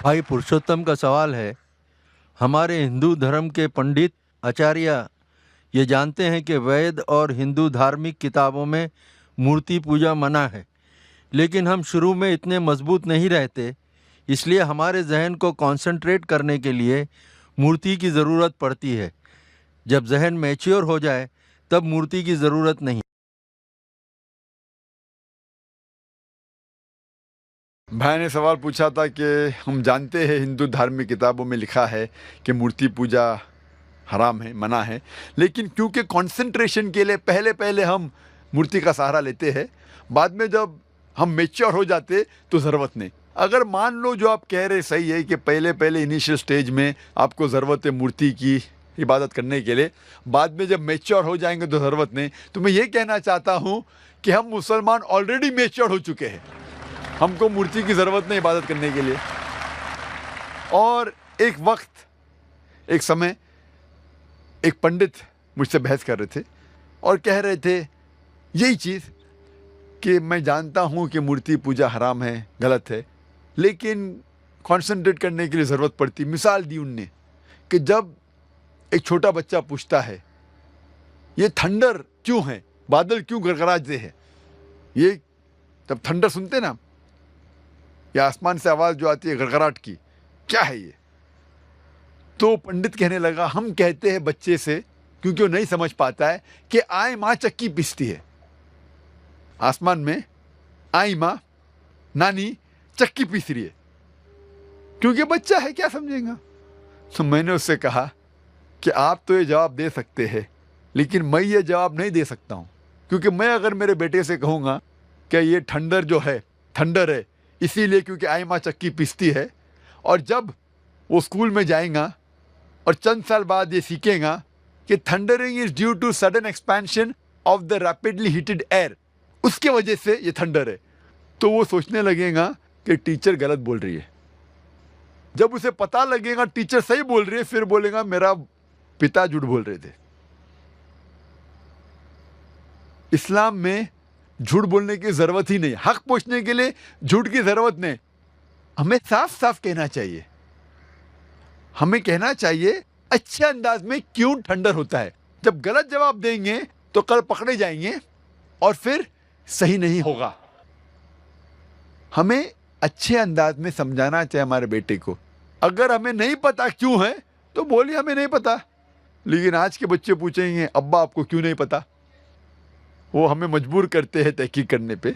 भाई पुरुषोत्तम का सवाल है, हमारे हिंदू धर्म के पंडित आचार्य ये जानते हैं कि वेद और हिंदू धार्मिक किताबों में मूर्ति पूजा मना है, लेकिन हम शुरू में इतने मजबूत नहीं रहते, इसलिए हमारे जहन को कंसंट्रेट करने के लिए मूर्ति की ज़रूरत पड़ती है। जब जहन मैच्योर हो जाए तब मूर्ति की ज़रूरत नहीं। भाई ने सवाल पूछा था कि हम जानते हैं हिंदू धार्मिक किताबों में लिखा है कि मूर्ति पूजा हराम है, मना है, लेकिन क्योंकि कंसंट्रेशन के लिए पहले पहले हम मूर्ति का सहारा लेते हैं, बाद में जब हम मैच्योर हो जाते तो ज़रूरत नहीं। अगर मान लो जो आप कह रहे सही है कि पहले पहले इनिशियल स्टेज में आपको ज़रूरत है मूर्ति की इबादत करने के लिए, बाद में जब मैच्योर हो जाएंगे तो ज़रूरत नहीं, तो मैं ये कहना चाहता हूँ कि हम मुसलमान ऑलरेडी मैच्योर हो चुके हैं, हमको मूर्ति की ज़रूरत नहीं इबादत करने के लिए। और एक समय एक पंडित मुझसे बहस कर रहे थे और कह रहे थे यही चीज़ कि मैं जानता हूँ कि मूर्ति पूजा हराम है, गलत है, लेकिन कंसंट्रेट करने के लिए ज़रूरत पड़ती। मिसाल दी उनने कि जब एक छोटा बच्चा पूछता है ये थंडर क्यों है, बादल क्यों गड़गड़ाते हैं, ये जब थंडर सुनते ना, या आसमान से आवाज़ जो आती है गड़गड़ाहट की, क्या है ये? तो पंडित कहने लगा हम कहते हैं बच्चे से, क्योंकि वो नहीं समझ पाता है, कि आई माँ चक्की पीसती है। आसमान में आई माँ, नानी चक्की पीस रही है, क्योंकि बच्चा है, क्या समझेगा। तो मैंने उससे कहा कि आप तो ये जवाब दे सकते हैं, लेकिन मैं ये जवाब नहीं दे सकता हूँ, क्योंकि मैं अगर मेरे बेटे से कहूँगा कि ये थंडर है इसीलिए क्योंकि आई माँ चक्की पीसती है, और जब वो स्कूल में जाएगा और चंद साल बाद ये सीखेगा कि thundering is due to sudden expansion of the rapidly heated air, उसके वजह से ये थंडर है, तो वो सोचने लगेगा कि टीचर गलत बोल रही है। जब उसे पता लगेगा टीचर सही बोल रही है, फिर बोलेगा मेरा पिता झूठ बोल रहे थे। इस्लाम में झूठ बोलने की ज़रूरत ही नहीं, हक पूछने के लिए झूठ की ज़रूरत नहीं। हमें साफ साफ कहना चाहिए, हमें कहना चाहिए अच्छे अंदाज में क्यों थंडर होता है। जब गलत जवाब देंगे तो कल पकड़े जाएंगे और फिर सही नहीं होगा। हमें अच्छे अंदाज में समझाना चाहिए हमारे बेटे को। अगर हमें नहीं पता क्यों है तो बोलिए हमें नहीं पता, लेकिन आज के बच्चे पूछेंगे अब्बा आपको क्यों नहीं पता, वो हमें मजबूर करते हैं तहकीक करने पे।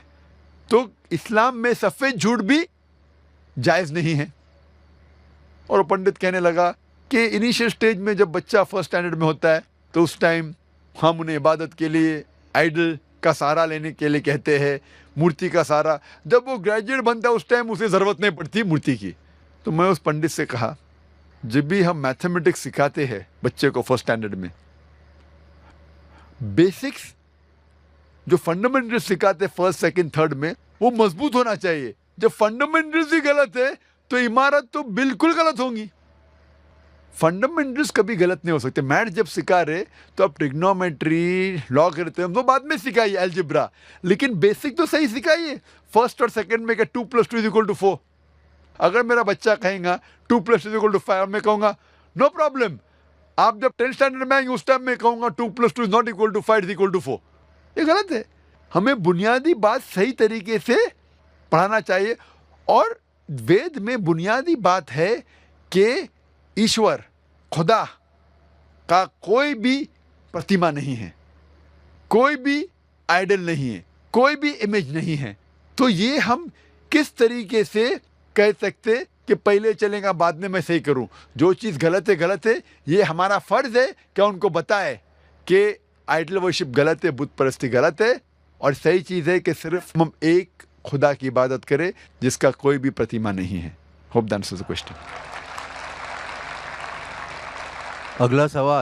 तो इस्लाम में सफ़ेद झूठ भी जायज़ नहीं है। और पंडित कहने लगा कि इनिशियल स्टेज में जब बच्चा फर्स्ट स्टैंडर्ड में होता है तो उस टाइम हम उन्हें इबादत के लिए आइडल का सहारा लेने के लिए कहते हैं, मूर्ति का सहारा। जब वो ग्रेजुएट बनता है उस टाइम उसे ज़रूरत नहीं पड़ती मूर्ति की। तो मैं उस पंडित से कहा, जब भी हम मैथमेटिक्स सिखाते हैं बच्चे को फर्स्ट स्टैंडर्ड में, बेसिक्स जो फंडामेंटल्स सिखाते हैं फर्स्ट सेकंड थर्ड में, वो मजबूत होना चाहिए। जब फंडामेंटल्स ही गलत है तो इमारत तो बिल्कुल गलत होंगी। फंडामेंटल्स कभी गलत नहीं हो सकते। मैथ जब सिखा रहे तो आप ट्रिग्नोमेट्री, लॉगरिथम तो बाद में सिखाइए, अलजेब्रा, लेकिन बेसिक तो सही सिखाइए। फर्स्ट और सेकंड में क्या 2 + 2 = 4। अगर मेरा बच्चा कहेगा 2 + 2 = 5, मैं कहूँगा नो प्रॉब्लम। आप जब 10th स्टैंडर्ड में आएंगे उस टाइम में कहूँगा 2 + 2 = 5, = 4। ये गलत है। हमें बुनियादी बात सही तरीके से पढ़ाना चाहिए। और वेद में बुनियादी बात है कि ईश्वर, खुदा का कोई भी प्रतिमा नहीं है, कोई भी आइडल नहीं है, कोई भी इमेज नहीं है। तो ये हम किस तरीके से कह सकते कि पहले चलेगा बाद में मैं सही करूं। जो चीज़ गलत है, ये हमारा फ़र्ज़ है कि उनको बताए कि आइडल वर्शिप गलत है, बुत परस्ती गलत है, और सही चीज़ है कि सिर्फ हम एक खुदा की इबादत करें जिसका कोई भी प्रतिमा नहीं है। Hope that answers the question. अगला सवाल।